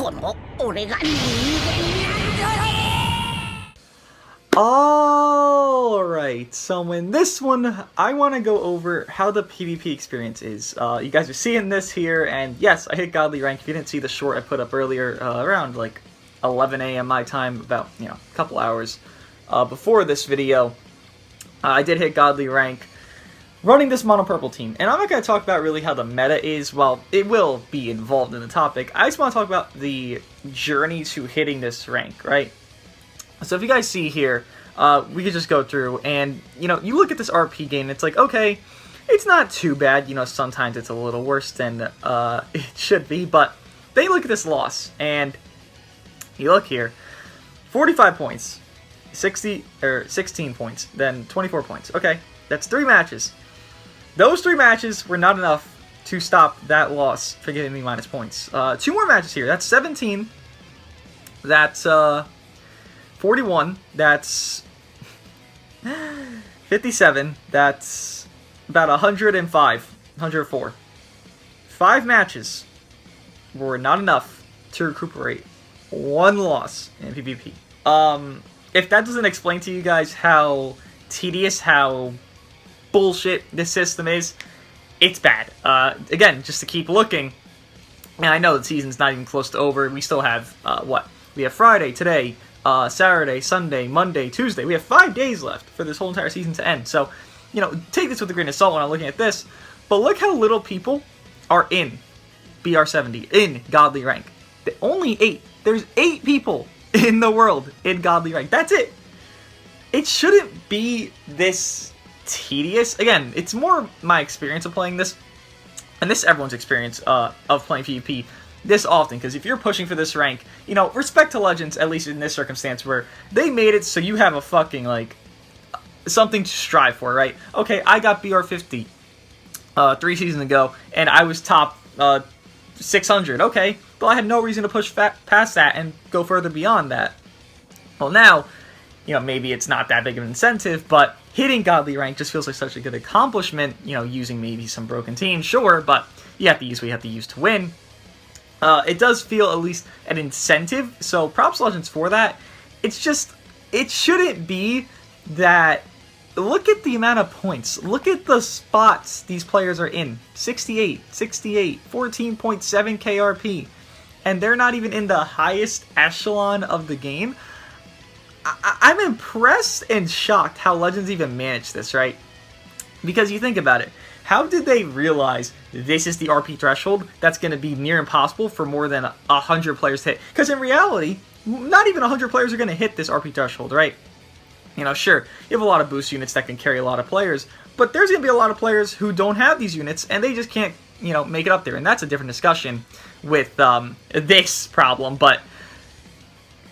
この俺が人間なんだ。 Alright, so in this one, I want to go over how the PvP experience is. You guys are seeing this here, and yes, I hit Godly Rank. If you didn't see the short I put up earlier, around like 11 a.m. my time, about, a couple hours before this video, I did hit Godly Rank running this mono purple team. And I'm not going to talk about really how the meta is. Well, it will be involved in the topic. I just want to talk about the journey to hitting this rank, right? So if you guys see here, we could just go through and, you look at this RP game, it's like, okay, it's not too bad. Sometimes it's a little worse than it should be, but then you look at this loss, and you look here, 45 points, 16 points, then 24 points. Okay, that's 3 matches. Those 3 matches were not enough to stop that loss for giving me minus points. 2 more matches here, that's 17, that's 41, that's 57, that's about 104. 5 matches were not enough to recuperate 1 loss in PvP. If that doesn't explain to you guys how tedious, how bullshit this system is, it's bad. Again, just to keep looking, and I know the season's not even close to over, we still have, we have Friday, today, Saturday, Sunday, Monday, Tuesday. We have 5 days left for this whole entire season to end. So, take this with a grain of salt when I'm looking at this. But look how little people are in BR70, in Godly Rank. Only 8. There's 8 people in the world in Godly Rank. That's it. It shouldn't be this tedious. Again, it's more my experience of playing this, and this is everyone's experience of playing PvP this often, because if you're pushing for this rank, respect to Legends, at least in this circumstance, where they made it so you have a fucking, something to strive for, right? Okay, I got BR50 3 seasons ago, and I was top 600. Okay, well, I had no reason to push past that and go further beyond that. Well, now, maybe it's not that big of an incentive, but hitting Godly Rank just feels like such a good accomplishment, using maybe some broken teams, sure, but you have to use what you have to use to win. It does feel at least an incentive, so props to Legends for that. It's just, it shouldn't be that. Look at the amount of points. Look at the spots these players are in. 68, 14.7 KRP. And they're not even in the highest echelon of the game. I'm impressed and shocked how Legends even managed this, right? Because you think about it. How did they realize this is the RP threshold that's going to be near impossible for more than 100 players to hit? Because in reality, not even 100 players are going to hit this RP threshold, right? Sure, you have a lot of boost units that can carry a lot of players, but there's going to be a lot of players who don't have these units, and they just can't, make it up there. And that's a different discussion with this problem, but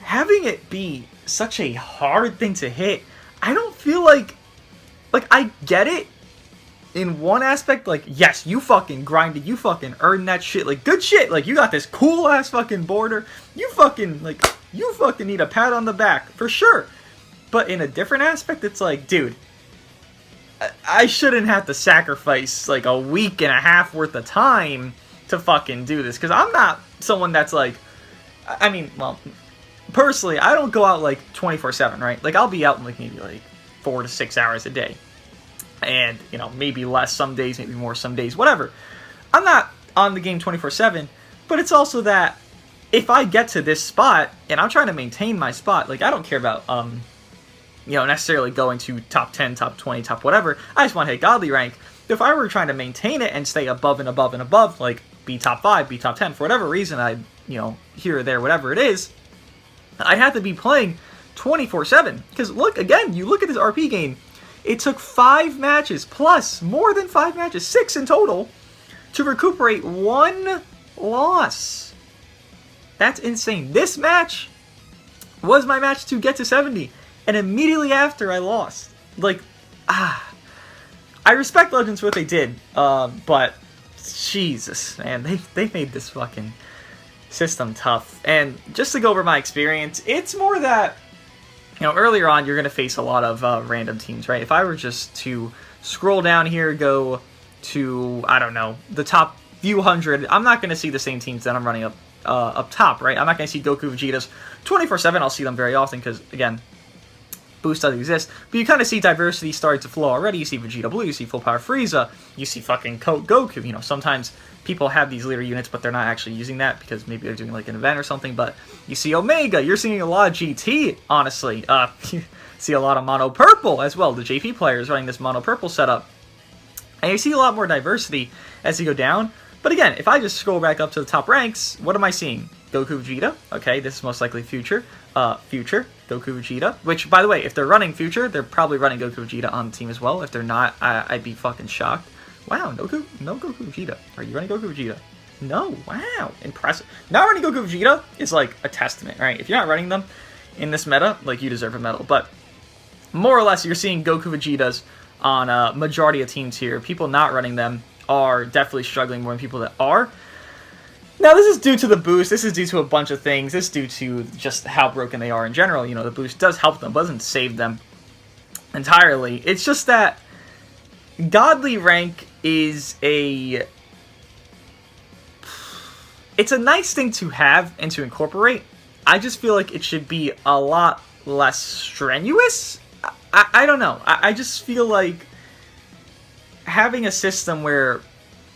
having it be such a hard thing to hit, I don't feel like I get it. In one aspect, yes, you fucking grinded, you fucking earned that shit, good shit, you got this cool-ass fucking border, you fucking need a pat on the back, for sure. But in a different aspect, it's dude, I shouldn't have to sacrifice, a week and a half worth of time to fucking do this, because I'm not someone that's, personally, I don't go out, 24/7, right? I'll be out in, maybe, 4 to 6 hours a day. And, maybe less some days, maybe more some days, whatever. I'm not on the game 24/7, but it's also that if I get to this spot, and I'm trying to maintain my spot, I don't care about, necessarily going to top 10, top 20, top whatever. I just want to hit Godly Rank. If I were trying to maintain it and stay above and above and above, be top 5, be top 10, for whatever reason, here or there, whatever it is, I'd have to be playing 24/7. Because look, again, you look at this RP game, it took 5 matches, plus more than 5 matches, 6 in total, to recuperate 1 loss. That's insane. This match was my match to get to 70, and immediately after I lost. I respect Legends for what they did, but Jesus, man, they made this fucking system tough. And just to go over my experience, it's more that, earlier on, you're going to face a lot of random teams, right? If I were just to scroll down here, go to, I don't know, the top few hundred, I'm not going to see the same teams that I'm running up up top, right? I'm not going to see Goku Vegetas 24/7. I'll see them very often because, again, boost doesn't exist. But you kind of see diversity starting to flow already. You see Vegeta Blue, you see Full Power Frieza, you see fucking Code Goku. You know, sometimes people have these leader units, but they're not actually using that because maybe they're doing like an event or something. But you see Omega, you're seeing a lot of GT, honestly. You see a lot of Mono Purple as well. The JP players running this Mono Purple setup. And you see a lot more diversity as you go down. But again, if I just scroll back up to the top ranks, what am I seeing? Goku Vegeta. Okay, this is most likely Future. Future, Goku Vegeta. Which, by the way, if they're running Future, they're probably running Goku Vegeta on the team as well. If they're not, I'd be fucking shocked. Wow, no Goku Vegeta. Are you running Goku Vegeta? No, wow, impressive. Not running Goku Vegeta is like a testament, right? If you're not running them in this meta, like, you deserve a medal. But more or less, you're seeing Goku Vegetas on a majority of teams here. People not running them are definitely struggling more than people that are. Now, this is due to the boost. This is due to a bunch of things. This is due to just how broken they are in general. You know, the boost does help them, but doesn't save them entirely. It's just that Godly rank is it's a nice thing to have and to incorporate. I just feel like it should be a lot less strenuous. I don't know. I just feel like having a system where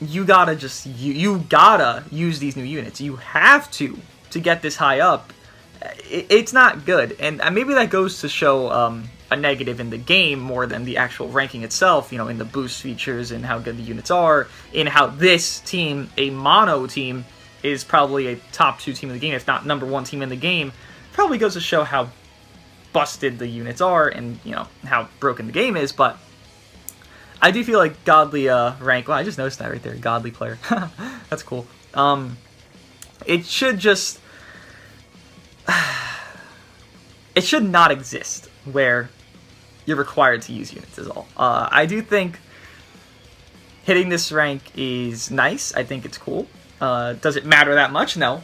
you gotta just you gotta use these new units. You have to get this high up. It's not good, and maybe that goes to show a negative in the game more than the actual ranking itself. You know, in the boost features and how good the units are, in how this team, a mono team, is probably a top 2 team in the game, if not #1 team in the game. Probably goes to show how busted the units are and, you know, how broken the game is. But I do feel like Godly rank, well, I just noticed that right there, Godly player. That's cool. It should just it should not exist where you're required to use units is all. I do think hitting this rank is nice. I think it's cool. Does it matter that much? No.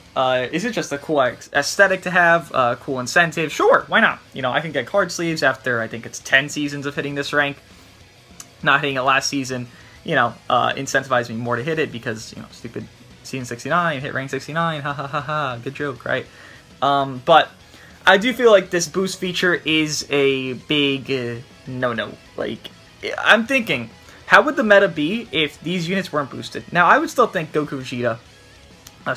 Is it just a cool aesthetic to have? Cool incentive? Sure, why not? You know, I can get card sleeves after, I think it's 10 seasons of hitting this rank. Not hitting it last season, you know, incentivized me more to hit it because, you know, stupid season 69, hit rank 69, ha ha ha ha, good joke, right? But I do feel like this boost feature is a big no-no. Like, I'm thinking, how would the meta be if these units weren't boosted? Now, I would still think Goku Vegeta,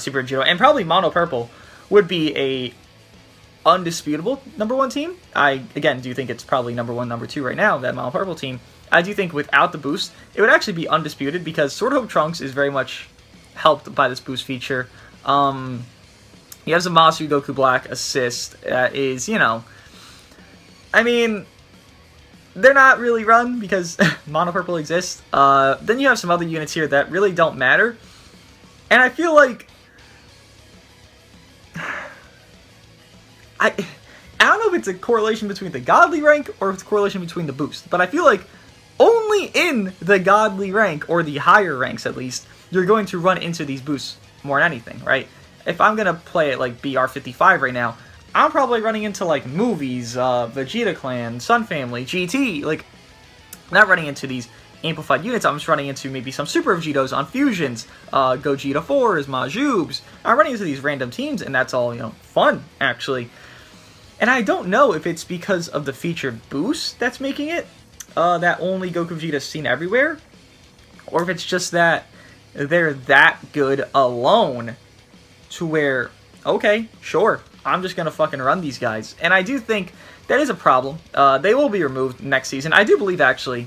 Super Vegeta, and probably Mono Purple would be a undisputable #1 team. I, again, do think it's probably #1, #2 right now, that Mono Purple team. I do think without the boost, it would actually be undisputed because Sword Hope Trunks is very much helped by this boost feature. He has a Zamasu Goku Black assist that is, you know, I mean, they're not really run because Mono Purple exists. Then you have some other units here that really don't matter. And I feel like I don't know if it's a correlation between the Godly rank or if it's a correlation between the boost, but I feel like only in the Godly rank, or the higher ranks at least, you're going to run into these boosts more than anything, right? If I'm going to play it like BR55 right now, I'm probably running into like movies, Vegeta Clan, Sun Family, GT, like, not running into these amplified units. I'm just running into maybe some Super Vegetos on Fusions, Gogeta 4s, Majubes. I'm running into these random teams, and that's all, you know, fun, actually. And I don't know if it's because of the featured boost that's making it, that only Goku Vegeta is seen everywhere, or if it's just that they're that good alone to where, okay, sure, I'm just going to fucking run these guys. And I do think that is a problem. They will be removed next season. I do believe, actually,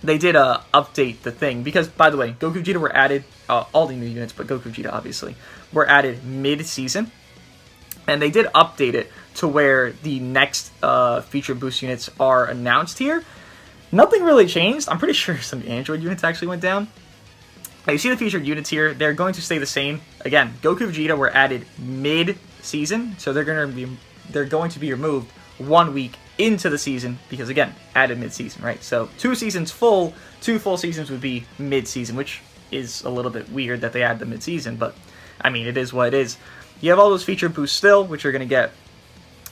they did update the thing. Because, by the way, Goku Vegeta were added, all the new units, but Goku Vegeta, obviously, were added mid-season. And they did update it to where the next feature boost units are announced here. Nothing really changed. I'm pretty sure some Android units actually went down. Now, you see the featured units here. They're going to stay the same. Again, Goku Vegeta were added mid-season, so they're going to be removed 1 week into the season because, again, added mid-season, right? So 2 seasons full, 2 full seasons would be mid-season, which is a little bit weird that they add the mid-season, but I mean, it is what it is. You have all those featured boosts still, which you're going to get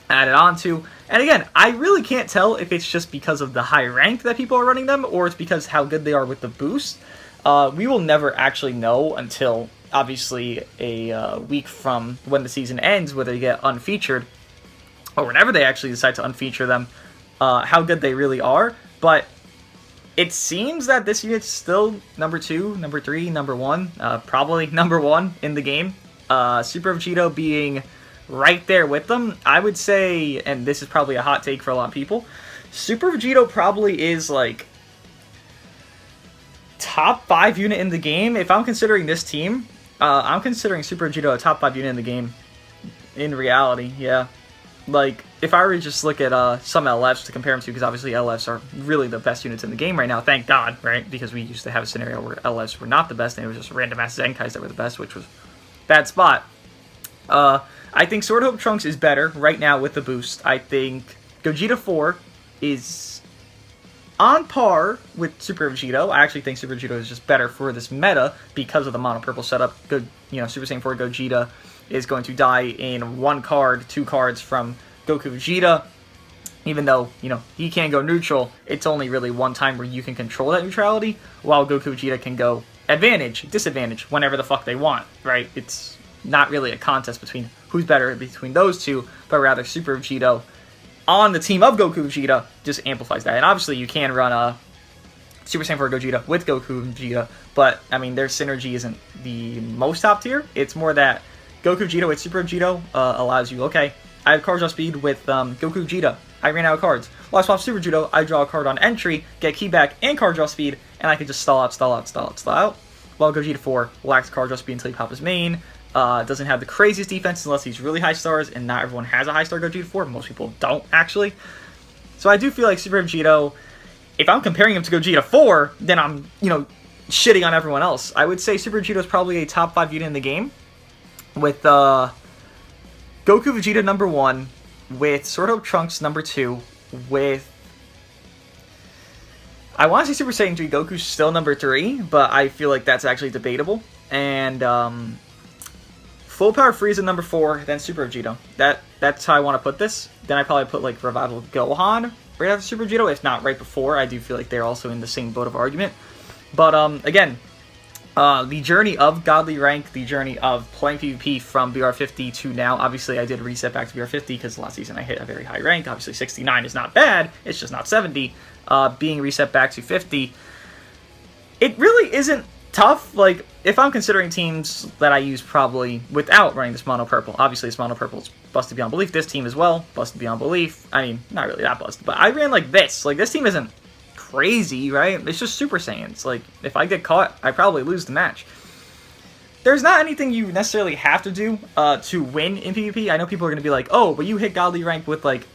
added onto. And again, I really can't tell if it's just because of the high rank that people are running them, or it's because how good they are with the boost. We will never actually know until obviously a week from when the season ends, where they get unfeatured, or whenever they actually decide to unfeature them, how good they really are. But it seems that this unit's still number 2, number 3, number 1, probably number 1 in the game. Super Vegito being right there with them. I would say, and this is probably a hot take for a lot of people, Super Vegito probably is like top 5 unit in the game. If I'm considering this team, I'm considering Super Vegito a top 5 unit in the game. In reality, yeah. Like, if I were to just look at some LFs to compare them to, because obviously LFs are really the best units in the game right now, thank God, right? Because we used to have a scenario where LFs were not the best, and it was just random ass Zenkais that were the best, which was bad spot. I think Sword Hope Trunks is better right now with the boost. I think Gogeta 4 is on par with Super Vegito. I actually think Super Vegito is just better for this meta because of the mono purple setup. Good, Super Saiyan 4 Gogeta is going to die in 1 card, 2 cards from Goku Vegeta. Even though, he can go neutral, it's only really one time where you can control that neutrality, while Goku Vegeta can go advantage, disadvantage, whenever the fuck they want, right? It's not really a contest between who's better between those two, but rather Super Vegito on the team of Goku Vegeta just amplifies that. And obviously you can run Super Saiyan 4 Gogeta with Goku Vegeta, but, I mean, their synergy isn't the most top tier. It's more that Goku Vegeta with Super Vegito allows you, okay, I have card draw speed with Goku Vegeta. I ran out of cards. Well, I swap Super Vegito, I draw a card on entry, get key back and card draw speed, and I can just stall out. While Gogeta 4 lacks card draw speed until you pop his main. Doesn't have the craziest defense unless he's really high stars, and not everyone has a high star Gogeta 4. Most people don't, actually. So I do feel like Super Vegito, if I'm comparing him to Gogeta 4, then I'm, shitting on everyone else. I would say Super Vegito is probably a top 5 unit in the game, with Goku Vegeta number 1, with Sword Hope Trunks number 2, with, I want to say Super Saiyan 3 Goku's still number 3, but I feel like that's actually debatable, and Full Power Frieza number 4, then Super Vegito. That's how I want to put this. Then I probably put like Revival Gohan right after Super Vegito, if not right before. I do feel like they're also in the same boat of argument. But again, the journey of Godly Rank, the journey of playing PvP from BR50 to now. Obviously, I did reset back to BR50 because last season I hit a very high rank. Obviously, 69 is not bad. It's just not 70. Being reset back to 50, it really isn't tough. Like, if I'm considering teams that I use probably without running this mono purple, obviously this mono purple is busted beyond belief. This team as well, busted beyond belief. I mean, not really that busted, but I ran like this. Like, this team isn't crazy, right? It's just Super Saiyans. Like, if I get caught, I probably lose the match. There's not anything you necessarily have to do to win in PvP. I know people are going to be like, oh, but you hit Godly Rank with, like,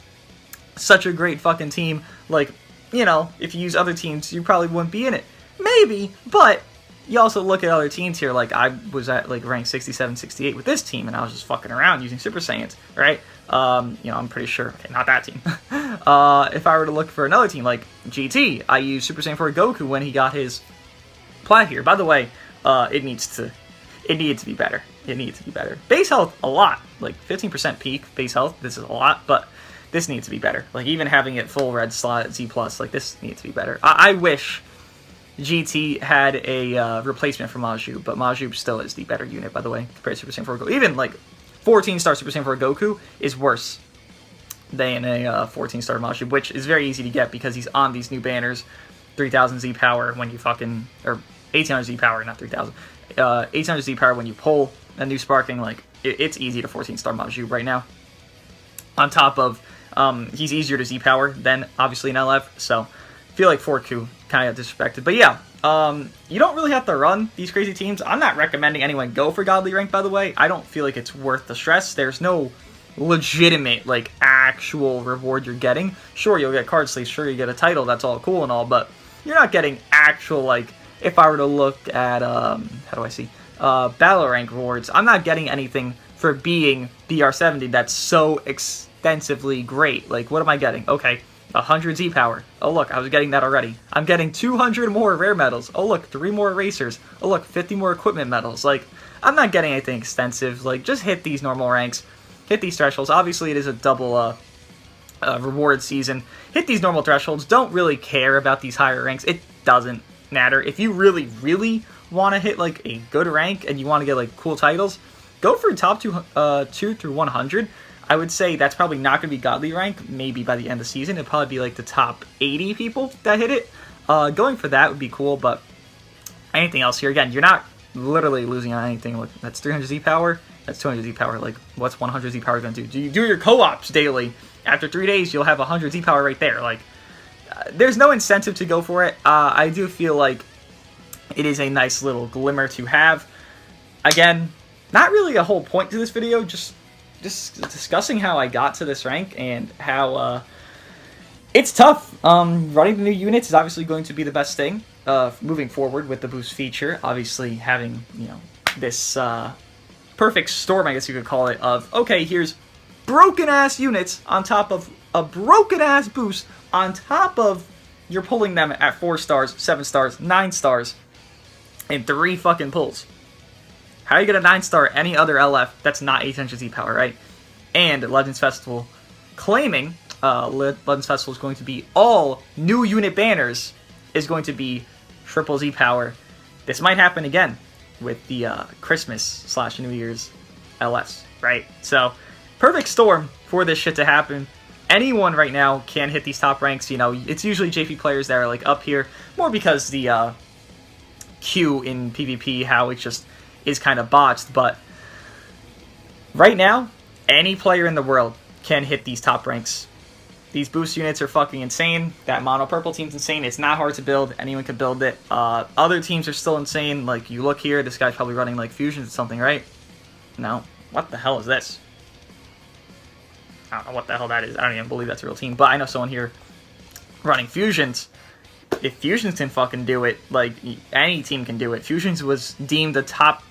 such a great fucking team. Like, if you use other teams, you probably wouldn't be in it. Maybe, but you also look at other teams here. Like, I was at, like, rank 67, 68 with this team, and I was just fucking around using Super Saiyans, right? I'm pretty sure, okay, not that team. If I were to look for another team, like GT, I used Super Saiyan 4 Goku when he got his plat here. By the way, it needed to be better. It needs to be better. Base health, a lot. Like, 15% peak base health, this is a lot, but this needs to be better. Like, even having it full red slot at Z+, like, this needs to be better. I wish GT had a replacement for Majub, but Majub still is the better unit, by the way, compared to Super Saiyan 4 Goku. Even, like, 14-star Super Saiyan 4 Goku is worse than a 14-star Majub, which is very easy to get because he's on these new banners. 3000 Z power when you fucking, or 1800 Z power, not 3000. 1800 Z power when you pull a new Sparking. Like, it's easy to 14-star Majub right now. On top of, he's easier to Z power than obviously an LF, so I feel like 4Q kind of got disrespected. But yeah, you don't really have to run these crazy teams. I'm not recommending anyone go for Godly Rank, by the way. I don't feel like it's worth the stress. There's no legitimate, like, actual reward you're getting. Sure, you'll get card sleeves. Sure, you get a title. That's all cool and all, but you're not getting actual, like, if I were to look at, battle rank rewards, I'm not getting anything for being BR70 that's so extensively great. Like, what am I getting? Okay, 100 Z power. Oh, look, I was getting that already. I'm getting 200 more rare medals. Oh, look, 3 more erasers. Oh, look, 50 more equipment medals. Like, I'm not getting anything extensive. Like, just hit these normal ranks. Hit these thresholds. Obviously, it is a double reward season. Hit these normal thresholds. Don't really care about these higher ranks. It doesn't matter. If you really, really want to hit like a good rank and you want to get like cool titles, go for top 2 through 100. I would say that's probably not going to be godly rank. Maybe by the end of the season, it'd probably be like the top 80 people that hit it. Going for that would be cool, but anything else here, again, you're not literally losing on anything. Look, that's 300 Z power, that's 200 Z power. Like, what's 100 Z power going to do? Do you do your co-ops daily? After 3 days, you'll have 100 Z power right there. Like, there's no incentive to go for it. I do feel like it is a nice little glimmer to have. Again, not really a whole point to this video, just discussing how I got to this rank and how it's tough. Running the new units is obviously going to be the best thing moving forward with the boost feature. Obviously, having this perfect storm, I guess you could call it, of okay, here's broken ass units on top of a broken ass boost on top of you're pulling them at 4 stars, 7 stars, 9 stars in 3 fucking pulls. How are you going to 9-star any other LF that's not 800 Z power, right? And Legends Festival claiming Legends Festival is going to be all new unit banners is going to be triple Z power. This might happen again with the Christmas/New Year's LFs, right? So, perfect storm for this shit to happen. Anyone right now can hit these top ranks. It's usually JP players that are like up here, more because the queue in PvP, how it just is kind of botched, but right now, any player in the world can hit these top ranks. These boost units are fucking insane. That mono purple team's insane. It's not hard to build. Anyone can build it. Other teams are still insane. Like, you look here, this guy's probably running like fusions or something, right? No. What the hell is this? I don't know what the hell that is. I don't even believe that's a real team, but I know someone here running fusions. If fusions can fucking do it, like, any team can do it. Fusions was deemed the top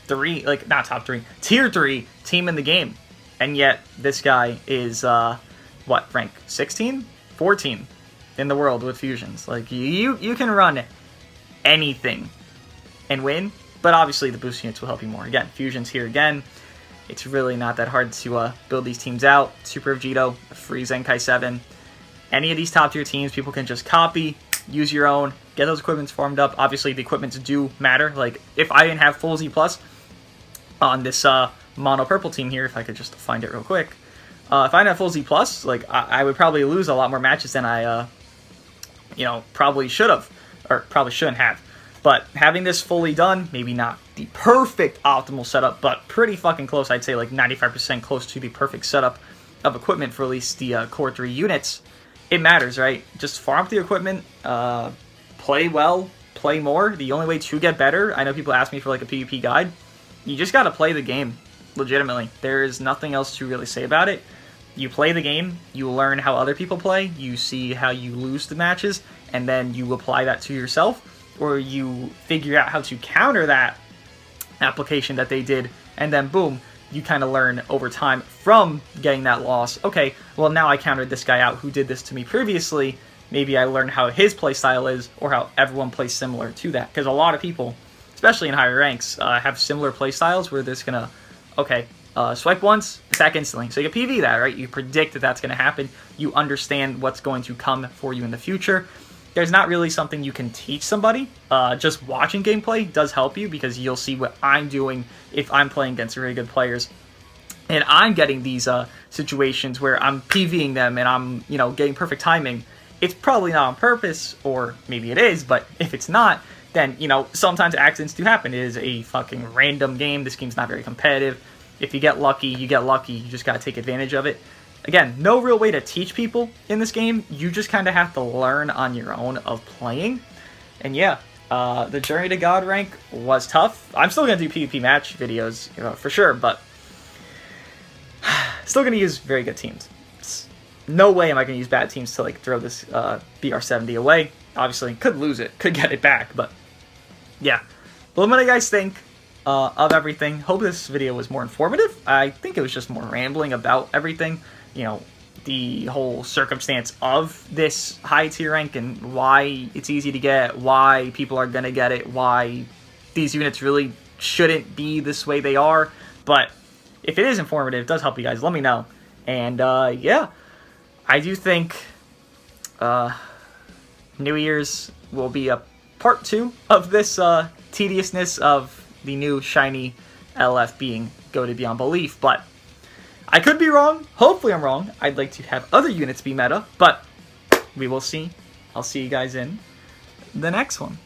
3, like, not top 3, tier 3 team in the game. And yet, this guy is, what, rank 16? 14 in the world with fusions. Like, you can run anything and win, but obviously the boost units will help you more. Again, fusions here again. It's really not that hard to build these teams out. Super Vegito, free Zenkai 7. Any of these top tier teams, people can just copy, use your own, get those equipments farmed up. Obviously, the equipments do matter. Like, if I didn't have full Z+, on this mono purple team here, if I could just find it real quick, if I didn't have full Z+, like, I would probably lose a lot more matches than I, probably should have, or probably shouldn't have. But having this fully done, maybe not the perfect optimal setup, but pretty fucking close. I'd say like 95% close to the perfect setup of equipment for at least the core 3 units. It matters, right? Just farm up the equipment, play well, play more. The only way to get better, I know people ask me for like a PvP guide, you just gotta play the game, legitimately. There is nothing else to really say about it. You play the game, you learn how other people play, you see how you lose the matches, and then you apply that to yourself, or you figure out how to counter that application that they did, and then boom, you kind of learn over time from getting that loss. Okay, well now I countered this guy out who did this to me previously. Maybe I learned how his playstyle is, or how everyone plays similar to that. Because a lot of people, especially in higher ranks, have similar playstyles where they're just gonna, okay, swipe once, attack instantly. So you can PV that, right? You predict that that's gonna happen. You understand what's going to come for you in the future. There's not really something you can teach somebody. Just watching gameplay does help you because you'll see what I'm doing if I'm playing against really good players. And I'm getting these situations where I'm PVing them and I'm, getting perfect timing. It's probably not on purpose, or maybe it is, but if it's not, then, sometimes accidents do happen. It is a fucking random game. This game's not very competitive. If you get lucky, you get lucky. You just gotta take advantage of it. Again, no real way to teach people in this game. You just kind of have to learn on your own of playing. And yeah, the Journey to God rank was tough. I'm still going to do PvP match videos, for sure, but still going to use very good teams. No way am I going to use bad teams to throw this BR70 away. Obviously, could lose it, could get it back, but yeah. Let me know what you guys think of everything. Hope this video was more informative. I think it was just more rambling about everything. The whole circumstance of this high tier rank and why it's easy to get, why people are going to get it, why these units really shouldn't be this way they are. But if it is informative, it does help you guys, let me know. And yeah, I do think New Year's will be a part 2 of this tediousness of the new shiny LF being Goated Beyond Belief, but I could be wrong. Hopefully I'm wrong. I'd like to have other units be meta, but we will see. I'll see you guys in the next one.